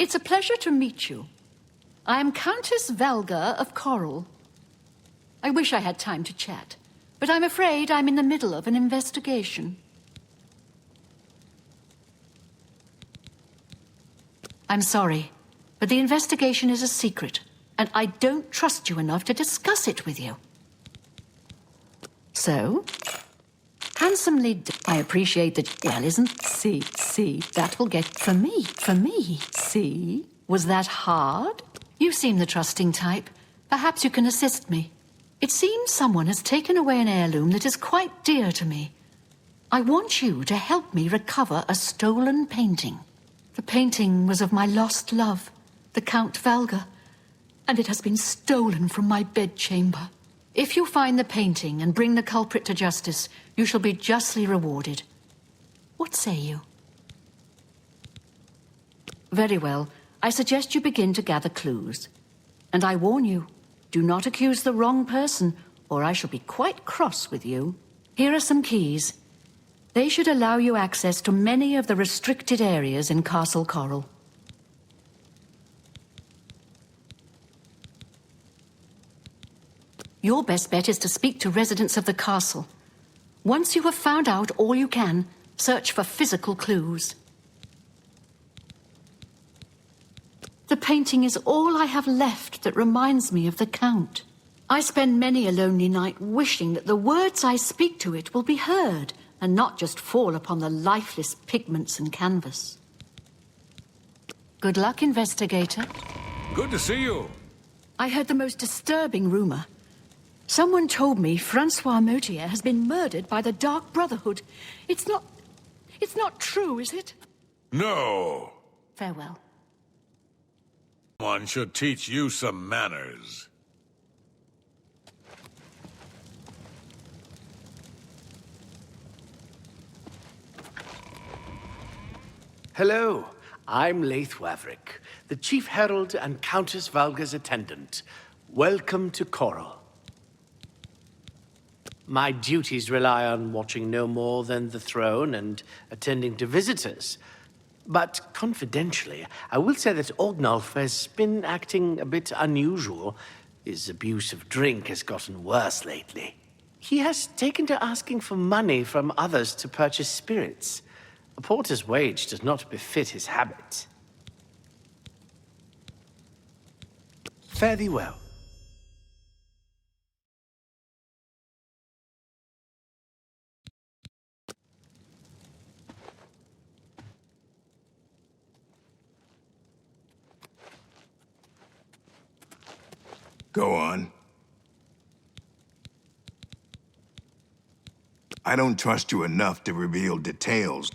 It's a pleasure to meet you. I am Countess Valga of Coral. I wish I had time to chat, but I'm afraid I'm in the middle of an investigation. I'm sorry, but the investigation is a secret, and I don't trust you enough to discuss it with you. So, handsomely, I appreciate that. Well, isn't see, that will get for me. See, was that hard? You seem the trusting type. Perhaps you can assist me. It seems someone has taken away an heirloom that is quite dear to me. I want you to help me recover a stolen painting. The painting was of my lost love, the Count Valga, and it has been stolen from my bedchamber. If you find the painting and bring the culprit to justice, you shall be justly rewarded. What say you? Very well. I suggest you begin to gather clues. And I warn you, do not accuse the wrong person, or I shall be quite cross with you. Here are some keys. They should allow you access to many of the restricted areas in Castle Coral. Your best bet is to speak to residents of the castle. Once you have found out all you can, search for physical clues. The painting is all I have left that reminds me of the Count. I spend many a lonely night wishing that the words I speak to it will be heard and not just fall upon the lifeless pigments and canvas. Good luck, investigator. Good to see you. I heard the most disturbing rumor. Someone told me Francois Motier has been murdered by the Dark Brotherhood. It's not true, is it? No. Farewell. One should teach you some manners. Hello, I'm Laith Waverick, the Chief Herald and Countess Valga's attendant. Welcome to Coral. My duties rely on watching no more than the throne and attending to visitors. But confidentially, I will say that Orgnolf has been acting a bit unusual. His abuse of drink has gotten worse lately. He has taken to asking for money from others to purchase spirits. A porter's wage does not befit his habit. Fare thee well. Go on. I don't trust you enough to reveal details.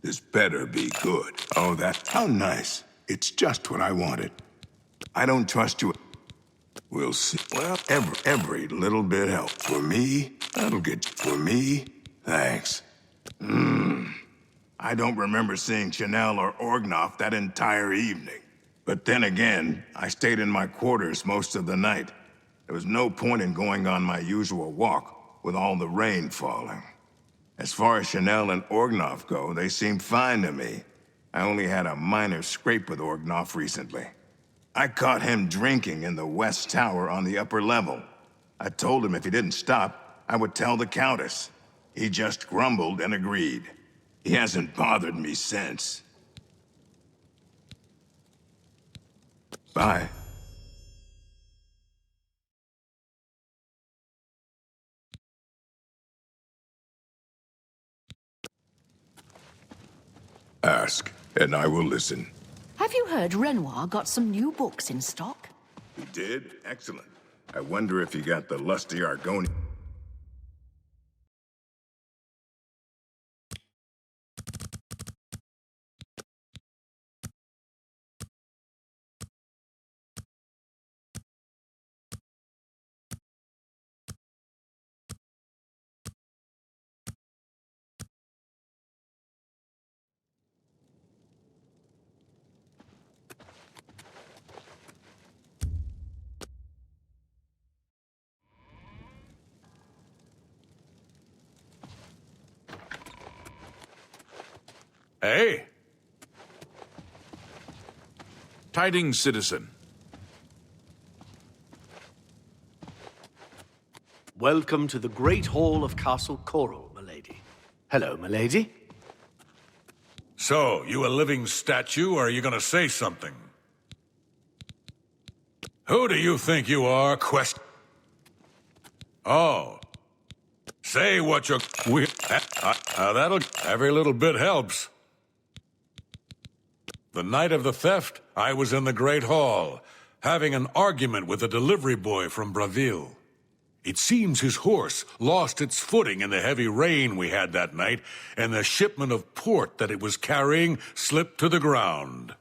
This better be good. Oh, how nice. It's just what I wanted. I don't trust you. We'll see. Well, every little bit helps. For me, that'll get for me. Thanks. I don't remember seeing Chanel or Orgnoff that entire evening. But then again, I stayed in my quarters most of the night. There was no point in going on my usual walk with all the rain falling. As far as Chanel and Orgnoff go, they seem fine to me. I only had a minor scrape with Orgnoff recently. I caught him drinking in the West Tower on the upper level. I told him if he didn't stop, I would tell the Countess. He just grumbled and agreed. He hasn't bothered me since. Bye. Ask, and I will listen. Have you heard Renoir got some new books in stock? He did? Excellent. I wonder if he got the lusty Argonian. Hey. Tidings, citizen. Welcome to the Great Hall of Castle Coral, milady. Hello, milady. So, you a living statue, or are you gonna say something? Who do you think you are, Oh. Say what you're... that'll... Every little bit helps. The night of the theft, I was in the Great Hall, having an argument with a delivery boy from Braville. It seems his horse lost its footing in the heavy rain we had that night, and the shipment of port that it was carrying slipped to the ground.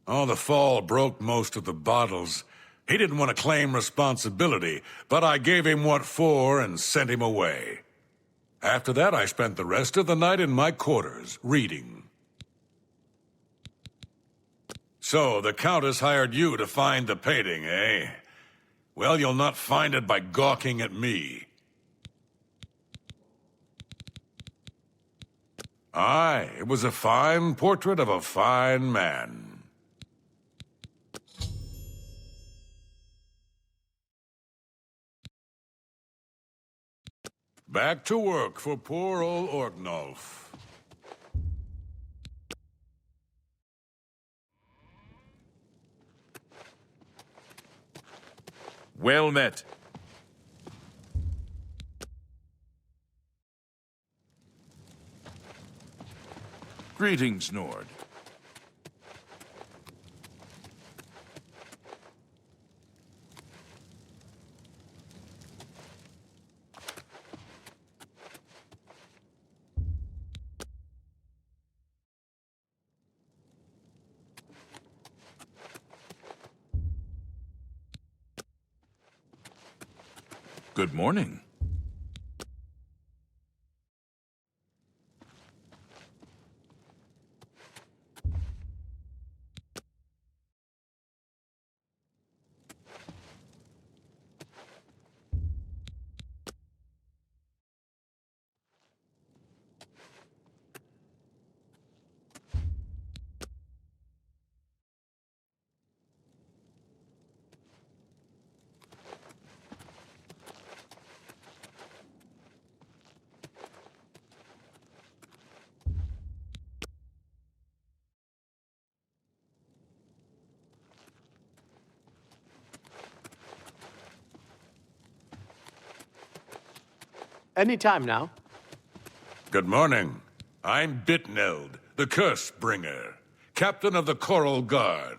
Oh, the fall broke most of the bottles. He didn't want to claim responsibility, but I gave him what for and sent him away. After that, I spent the rest of the night in my quarters, reading. So, the Countess hired you to find the painting, eh? Well, you'll not find it by gawking at me. Aye, it was a fine portrait of a fine man. Back to work for poor old Orgnolf. Well met. Greetings, Nord. Good morning. Any time now. Good morning. I'm Bitneld, the Curse Bringer, Captain of the Coral Guard.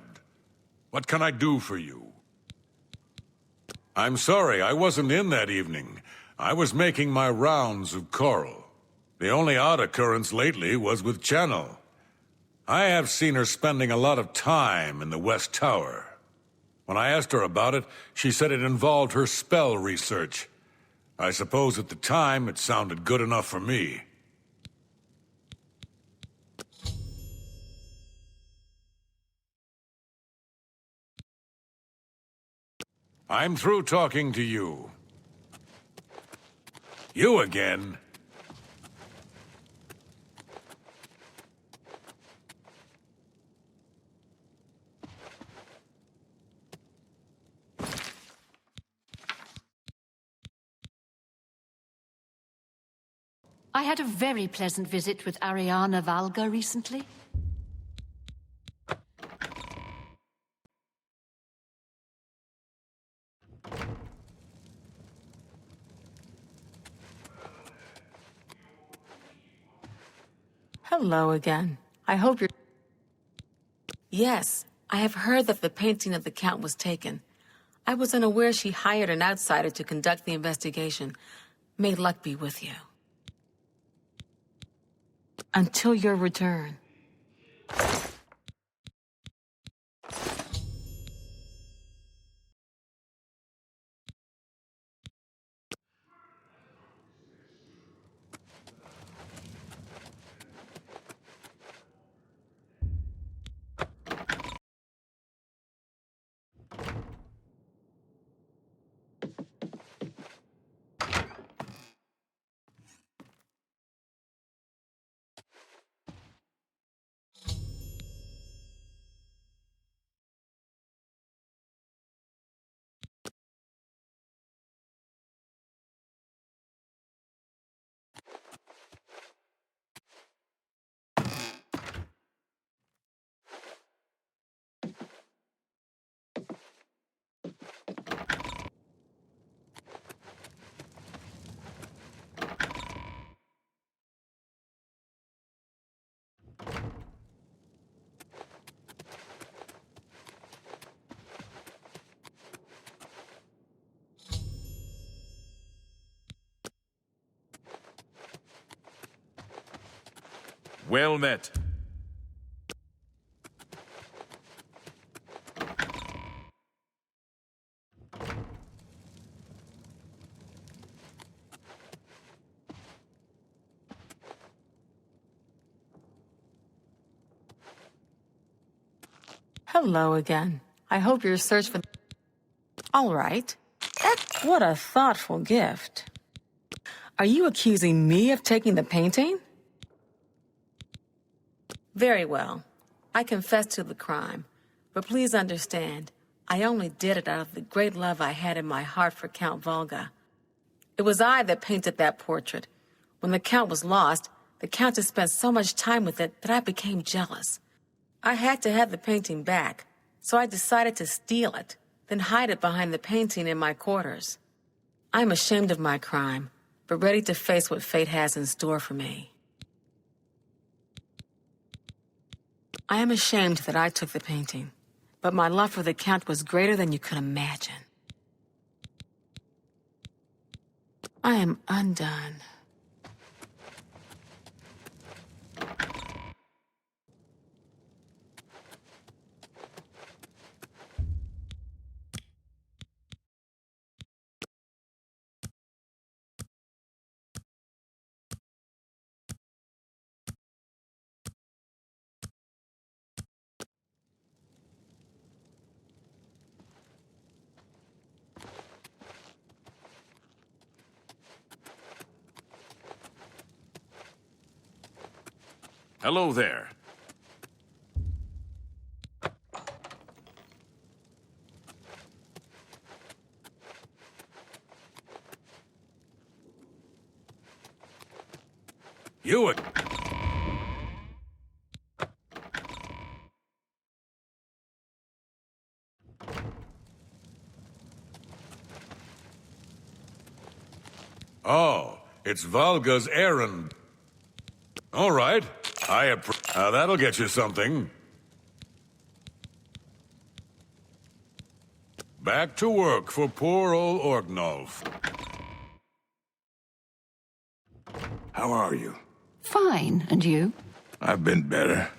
What can I do for you? I'm sorry, I wasn't in that evening. I was making my rounds of Coral. The only odd occurrence lately was with Channel. I have seen her spending a lot of time in the West Tower. When I asked her about it, she said it involved her spell research. I suppose at the time it sounded good enough for me. I'm through talking to you. You again? I had a very pleasant visit with Ariana Valga recently. Hello again. I hope you're... Yes, I have heard that the painting of the Count was taken. I was unaware she hired an outsider to conduct the investigation. May luck be with you. Until your return. Well met. Hello again. I hope your search for... All right. What a thoughtful gift. Are you accusing me of taking the painting? Very well. I confess to the crime. But please understand, I only did it out of the great love I had in my heart for Count Volga. It was I that painted that portrait. When the Count was lost, the Countess spent so much time with it that I became jealous. I had to have the painting back, so I decided to steal it, then hide it behind the painting in my quarters. I'm ashamed of my crime, but ready to face what fate has in store for me. I am ashamed that I took the painting, but my love for the Count was greater than you could imagine. I am undone. Hello there. You Oh, it's Valga's errand. All right. That'll get you something. Back to work for poor old Orgnolf. How are you? Fine, and you? I've been better.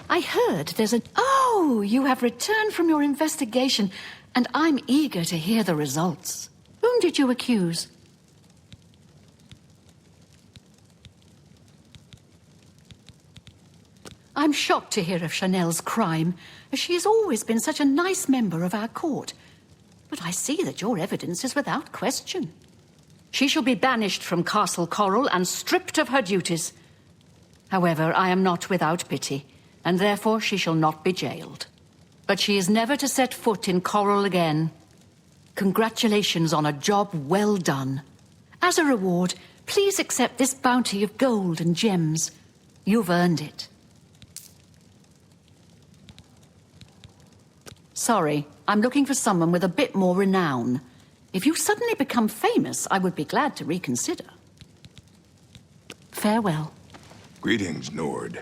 I heard there's a... Oh, you have returned from your investigation, and I'm eager to hear the results. Whom did you accuse? I'm shocked to hear of Chanel's crime, as she has always been such a nice member of our court. But I see that your evidence is without question. She shall be banished from Castle Coral and stripped of her duties. However, I am not without pity, and therefore she shall not be jailed. But she is never to set foot in Coral again. Congratulations on a job well done. As a reward, please accept this bounty of gold and gems. You've earned it. Sorry, I'm looking for someone with a bit more renown. If you suddenly become famous, I would be glad to reconsider. Farewell. Greetings, Nord.